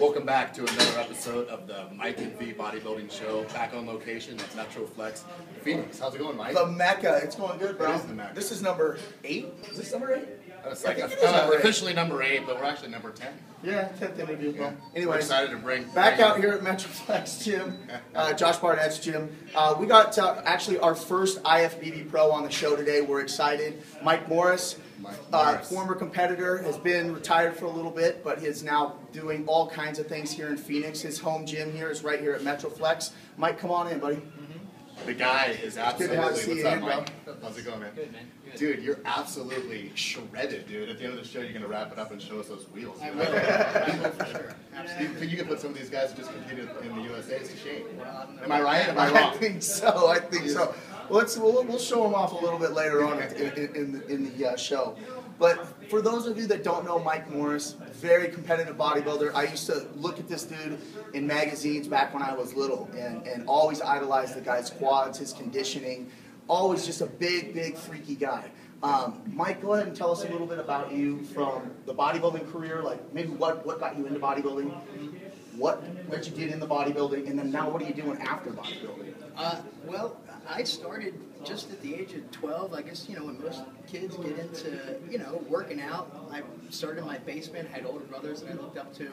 Welcome back to another episode of the Mike and V Bodybuilding Show, back on location at MetroFlex, Phoenix. How's it going, Mike? The Mecca. It's going good, bro. It is the Mecca. This is number 8? Is this number 8? It's like officially number 8, but we're actually number 10. Yeah, 10th interview. Yeah. Anyways, we're excited to bring back out here at MetroFlex gym, Josh Barnett's gym. We got actually our first IFBB Pro on the show today. We're excited. Mike Morris. Former competitor, has been retired for a little bit, but is now doing all kinds of things here in Phoenix. His home gym here is right here at MetroFlex. Mike, come on in, buddy. The guy is absolutely, good to see you, Mike? How's it going, man? Good, man. Good. Dude, you're absolutely shredded, dude. At the end of the show, you're going to wrap it up and show us those wheels. I will. I will for sure. Absolutely. You can put some of these guys who just competed in the USA. It's a shame. Well, Am I right? Am I wrong? I think so. I think so. We'll show them off a little bit later on in the show. But for those of you that don't know Mike Morris, very competitive bodybuilder. I used to look at this dude in magazines back when I was little and always idolized the guy's quads, his conditioning. Always just a big, freaky guy. Mike, go ahead and tell us a little bit about you from the bodybuilding career, like maybe what got you into bodybuilding, what you did in the bodybuilding, and then now what are you doing after bodybuilding? Well, I started just at the age of 12. I guess, when most kids get into, working out. I started in my basement. I had older brothers that I looked up to.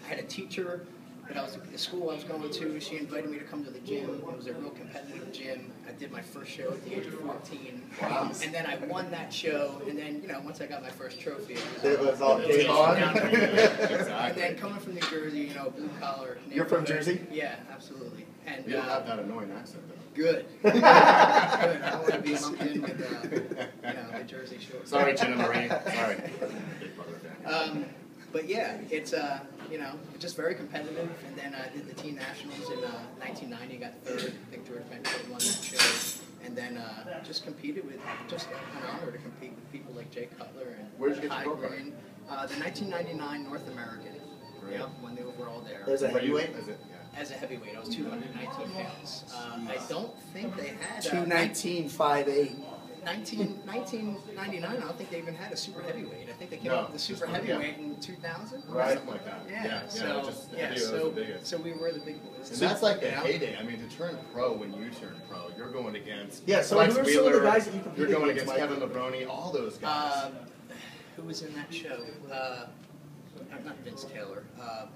I had a teacher that the school I was going to. She invited me to come to the gym. It was a real competitive gym. I did my first show at the age of 14. Wow. And then I won that show. And then, once I got my first trophy, It was all game on. And then coming from New Jersey, blue collar. You're from Jersey? Yeah, absolutely. And You don't have that annoying accent, though. Good. Good. I don't want to be lumped in with, the Jersey Shore. Sorry, Jenna Marie. Sorry. But yeah, it's just very competitive. And then I did the team nationals in 1990. Got third. I think George Benford won that show. And then just competed with, just an honor to compete with people like Jay Cutler and Where did you get your pro Green. The 1999 North American. Great. Yep, won the overall there. There's a heavyweight? As a heavyweight, I was 219 pounds. I don't think they had 219.58. 1999, I don't think they even had a super heavyweight. I think they came up with the super heavyweight in 2000. Right. Something like that. Yeah. So we were the big boys. And that's like the heyday. I mean, to turn pro when you turn pro, you're going against So Flex who are some Wheeler, of the guys that you competed you're going against, against Kevin Lebroni, all those guys. Who was in that show? Not Vince Taylor.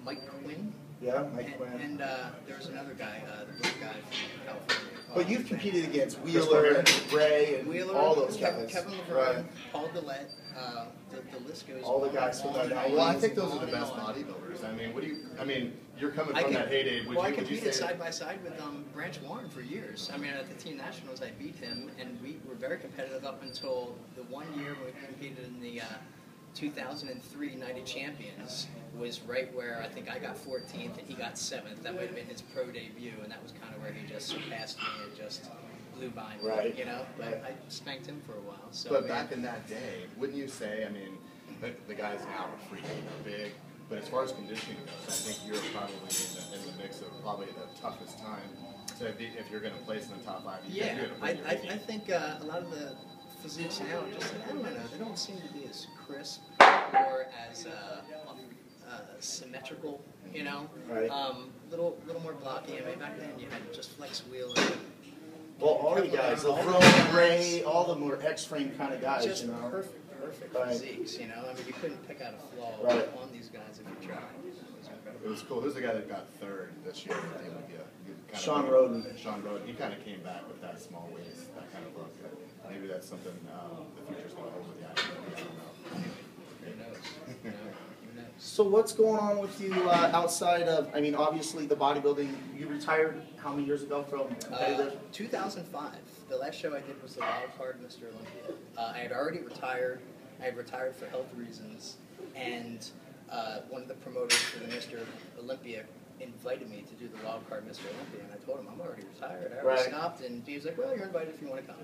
Mike Quinn. Yeah, Mike Quinn. And there was another guy, the blue guy from California. But you've competed against Wheeler and Ray and Wheeler, all those guys. Kevin Lebrun, Right. Paul Dillette, the list goes All the on guys and from on that and era. Well, I on think those are and the best on. bodybuilders. You're coming from that heyday. I competed side by side with Branch Warren for years. I mean, at the team nationals, I beat him, and we were very competitive up until the one year when we competed in the 2003 United Champions was right where I think I got 14th and he got 7th. That might have been his pro debut, and that was kind of where he just surpassed me and just blew by me, Right. But I spanked him for a while. So, But back in that day, wouldn't you say, the guys now are freaking big, but as far as conditioning goes, I think you're probably in the mix of probably the toughest time. So if you're going to place in the top 5, I think a lot of the physiques now are just, I don't know, they don't seem to be as crisp or as symmetrical, Right. Little more blocky. I mean, back then you had just Flex Wheeler. Well, all you guys, LeBron, Ray, all of them were X-frame kind of guys, Just perfect Right. physiques, I mean, you couldn't pick out a flaw Right. on these guys if you tried. It was cool. Who's the guy that got third this year at the Olympia? Sean Roden. Sean Roden. He kind of came back with that small waist, that kind of look. Maybe that's something the future's going to hold with that. I don't know. Who knows? Who knows? So what's going on with you outside of, obviously the bodybuilding, you retired how many years ago from competitive? 2005. The last show I did was the wild card Mr. Olympia. I had already retired. I had retired for health reasons, and one of the promoters for the Mr. Olympia invited me to do the wild card Mr. Olympia, and I told him I'm already retired. I already stopped, and he was like, "Well, you're invited if you want to come."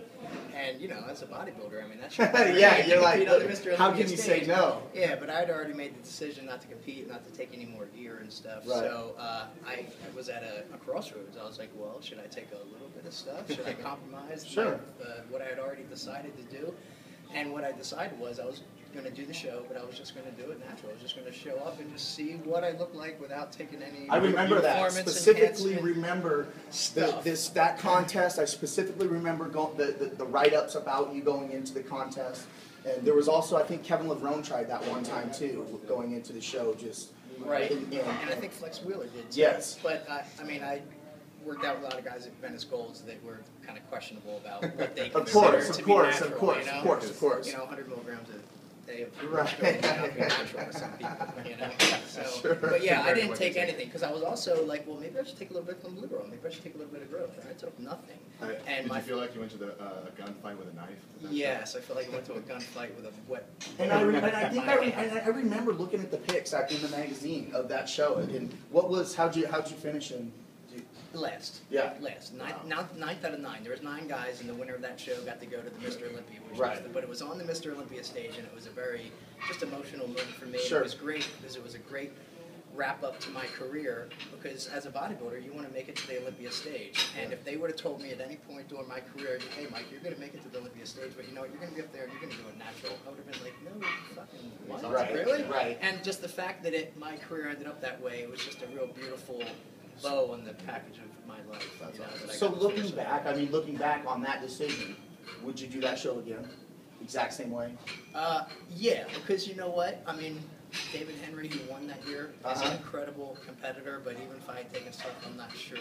And as a bodybuilder, that's your yeah, you're like, Mr. how can you say no? Yeah, but I'd already made the decision not to compete, not to take any more gear and stuff. Right. So I was at a crossroads. I was like, well, should I take a little bit of stuff? Should I compromise Sure. what I had already decided to do? And what I decided was I was going to do the show, but I was just going to do it natural. I was just going to show up and just see what I look like without taking any. I remember that. performance Specifically enhancement remember stuff. that contest. I specifically remember the write-ups about you going into the contest. And there was also, I think Kevin Levrone tried that one time too, going into the show. Just Right. And I think Flex Wheeler did too. Yes. But I mean, I worked out with a lot of guys at Venice Golds that were kind of questionable about what they consider to be natural. Of course. You know, 100 milligrams a day of Right. may not be natural to some people. You know. So, Sure. but yeah, I didn't take anything because I was also like, well, maybe I should take a little bit from liberal. Maybe I should take a little bit of growth. And I took nothing. Did you feel like you went to the gunfight with a knife? Yes, I feel like I went to a gunfight with a wet. And I remember looking at the pics in the magazine of that show. And how'd you finish in? Last. Yeah. Last. Ninth out of 9. There was 9 guys, and the winner of that show got to go to the Mr. Olympia. But it was on the Mr. Olympia stage, and it was a very just emotional moment for me. Sure. It was great because it was a great wrap up to my career. Because as a bodybuilder, you want to make it to the Olympia stage. And if they would have told me at any point during my career, hey Mike, you're going to make it to the Olympia stage, but you know what, you're going to be up there and you're going to do it natural, I would have been like, no, fucking what? Right. Really? Right. And just the fact that my career ended up that way, it was just a real beautiful bow on the package of my life. You know, that I So got to looking finish back on that decision, would you do that show again? Exact same way? Yeah, because you know what? I mean, David Henry, who won that year, is an incredible competitor, but even if I had taken stuff, I'm not sure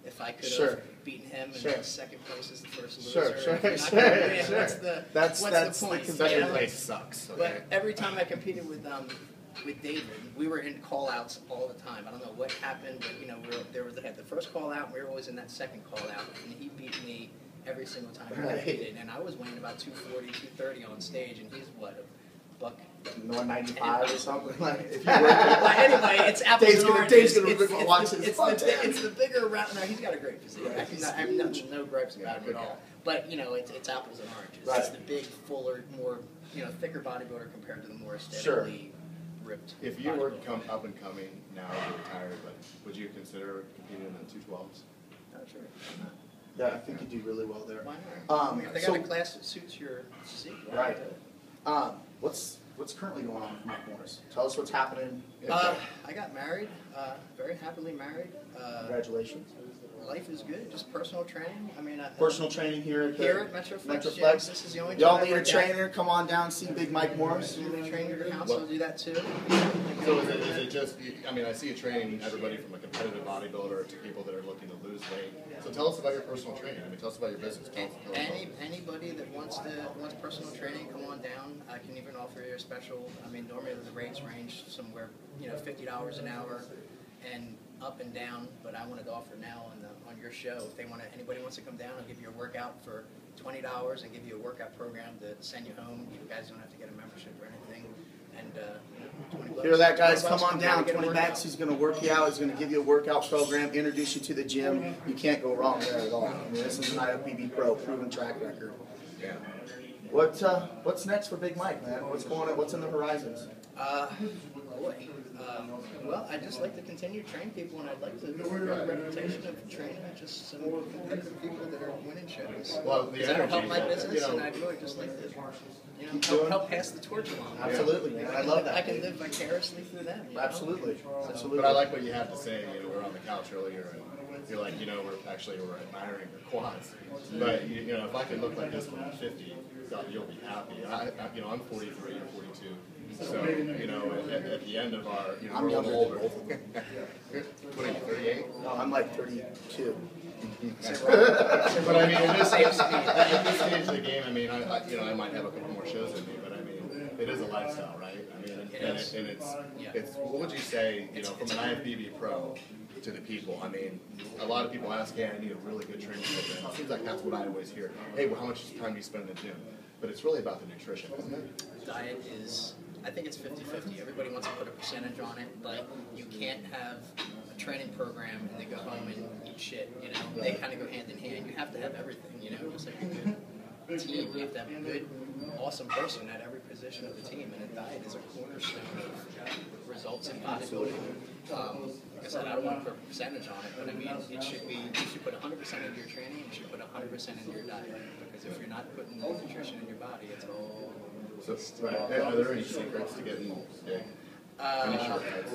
if I could have beaten him in second place as the first loser. Sure. What's the point? Second place sucks. Okay? But every time I competed with David, we were in call-outs all the time. I don't know what happened, but you know, they had the first call-out, we were always in that second call-out, and he beat me every single time we competed. And I was weighing about 240, 230 on stage, and he's what, a buck? 195 or something like. If you But anyway, it's apples and oranges. It's the bigger round. No, he's got a great physique. I have no gripes about him at all. But you know, it's apples and oranges. Right. It's the big, fuller, more thicker bodybuilder compared to the more aesthetically ripped. If you were up and coming now, you're retired, but would you consider competing in the 212s? Oh, sure. Yeah, I think you do really well there. Why not? If they got a class that suits your physique. Right. What's currently going on with Mike Morris? Tell us what's happening. I got married, very happily married. Congratulations. Life is good, just personal training. I mean, personal training here at MetroFlex. Yeah, this is the only y'all need a trainer? Come on down, see Big Mike Morris. You need a trainer at your house, I'll do that too. So is it just? I mean, I see you training everybody from a competitive bodybuilder to people that are looking to lose weight. So tell us about your personal training. I mean, tell us about your business. Anybody that wants personal training, come on down. I can even offer you a special. I mean, normally the rates range somewhere, $50 an hour, and up and down. But I wanted to offer now on your show. If anybody wants to come down, I'll give you a workout for $20 and give you a workout program to send you home. You guys don't have to get a membership or anything. And $20. Hear that, guys? Come on down. 20 bucks. He's going to work you out. He's going to give you a workout program, introduce you to the gym. You can't go wrong there at all. I mean, this is an IFBB Pro, proven track record. Yeah. What's next for Big Mike, man? What's going on? What's in the horizons? Well, I just like to continue to train people, and I'd like to build a reputation of training just some competitive people that are winning shows. Well, the that'll help my energy, business, and I'd really just like to help pass the torch along. Absolutely, man. I love that. I can live vicariously through them. Absolutely. But I like what you had to say. We were on the couch earlier, and you're like, we're admiring your quads. But if I could look like this when I'm 50, you'll be happy. I'm 43 or 42. So, at the end of our, I'm we're older. What are you, 38? No, I'm like 32. But I mean, at this stage of the game, I mean, I might have a couple more shows in me, but I mean, it is a lifestyle, right? I mean, and it's what would you say, from an IFBB Pro to the people? I mean, a lot of people ask, hey, I need a really good training program. It seems like that's what I always hear. Hey, well, how much time do you spend in the gym? But it's really about the nutrition, isn't it? Diet is, I think it's 50-50. Everybody wants to put a percentage on it, but you can't have a training program and then go home and eat shit, They kind of go hand in hand. You have to have everything, just like a good team. You have to have a good, awesome person at every position of the team, and a diet is a cornerstone of results in bodybuilding. Like I said, I don't want to put a percentage on it, but I mean, you should put 100% into your training, and you should put 100% into your diet, because if you're not putting the nutrition in your body, it's all So, are there any secrets to getting big? Any shortcuts?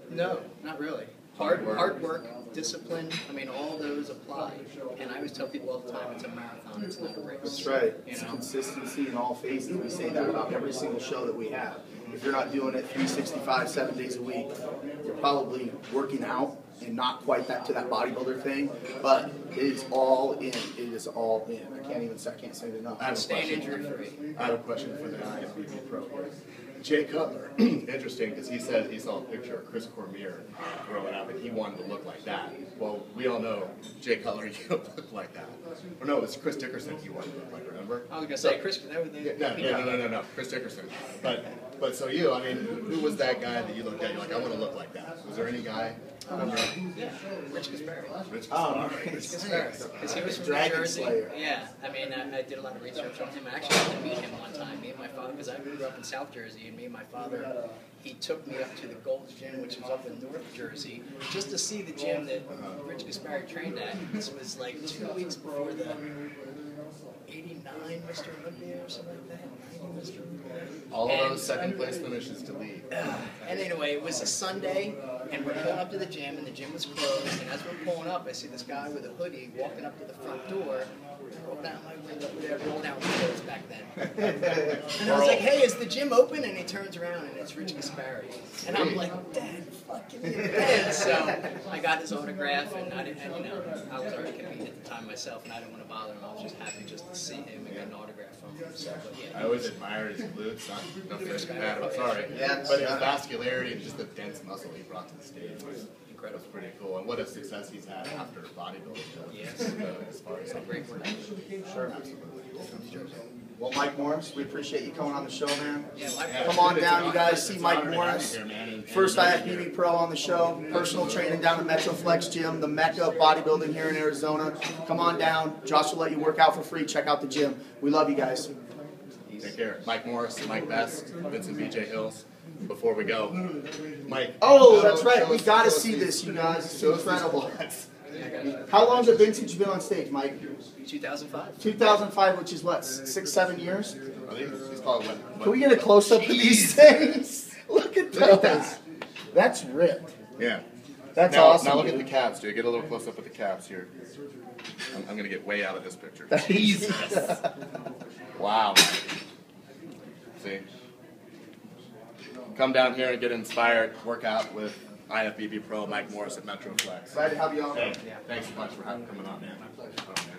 No, not really. Hard work, discipline, I mean, all those apply. And I always tell people all the time, it's a marathon, it's not a race. That's right. You It's know? consistency in all phases. We say that about every single show that we have. If you're not doing it 365, 7 days a week, you're probably working out and not quite that to that bodybuilder thing. But it is all in. It is all in. I can't say it enough. Staying injury free. I have a question for the IFBB Pro. Jay Cutler, interesting, because he said he saw a picture of Chris Cormier growing up, and he wanted to look like that. Well, we all know, Jay Cutler, you don't look like that. Or no, it's Chris Dickerson he wanted to look like, remember? I was going to say, Chris, that was No, Chris Dickerson. But so you, I mean, who was that guy that you looked at, you're like, I want to look like that? Was there any guy? Yeah, Rich Gaspari. Rich Gaspari. Because he was from New Dragon Jersey. Slayer. Yeah, I mean, I did a lot of research on him. I actually got to meet him one time. Me and my father, because I grew up in South Jersey, and me and my father, he took me up to the Gold's Gym, which was up in North Jersey, just to see the gym that Rich Gaspari trained at. This was like 2 weeks before the 89 Mr. Olympia or something like that. 90 Mr. Olympia. All of those second place finishes to lead. And anyway, it was a Sunday, and we're pulling up to the gym, and the gym was closed. And as we're pulling up, I see this guy with a hoodie walking up to the front door. Roll down my window, roll down windows back then. And I was like, "Hey, is the gym open?" And he turns around, and it's Rich Gaspari. And I'm like, "Dad, fucking dead." So I got his autograph, and I didn't, I was already competing at the time myself, and I didn't want to bother him. I was just happy just to see him and get an autograph from him. So, but yeah, I always admired his glutes. Not nothing bad. I'm sorry. Yeah, but his vascularity and just the dense muscle he brought to the stage was incredible. was pretty cool. And what a success he's had after bodybuilding. Yes. As far as Great work. Sure, absolutely. Well, Mike Morris, we appreciate you coming on the show, man. Yeah, Come on down, you guys. See Mike Morris. First IFBB Pro on the show. Personal training down at MetroFlex Gym, the Mecca of bodybuilding here in Arizona. Come on down. Josh will let you work out for free. Check out the gym. We love you guys. Take care. Mike Morris, Mike Best, Vincent VJ Hils. Before we go, Mike. Oh, that's right. We got to see this, you guys. It's incredible. How long has it been since you've been on stage, Mike? 2005. 2005, which is what, 6, 7 years? I think he's called what? Can we get a close-up of these things? Look at those. That's ripped. Yeah. That's now, awesome. Now look dude. at the calves, dude. Get a little close up at the calves here. I'm going to get way out of this picture. Jesus. Wow. See? Come down here and get inspired. Work out with IFBB Pro Mike Morris at MetroFlex. Glad to have you on. Hey, thanks so much for coming on, man. Oh, man.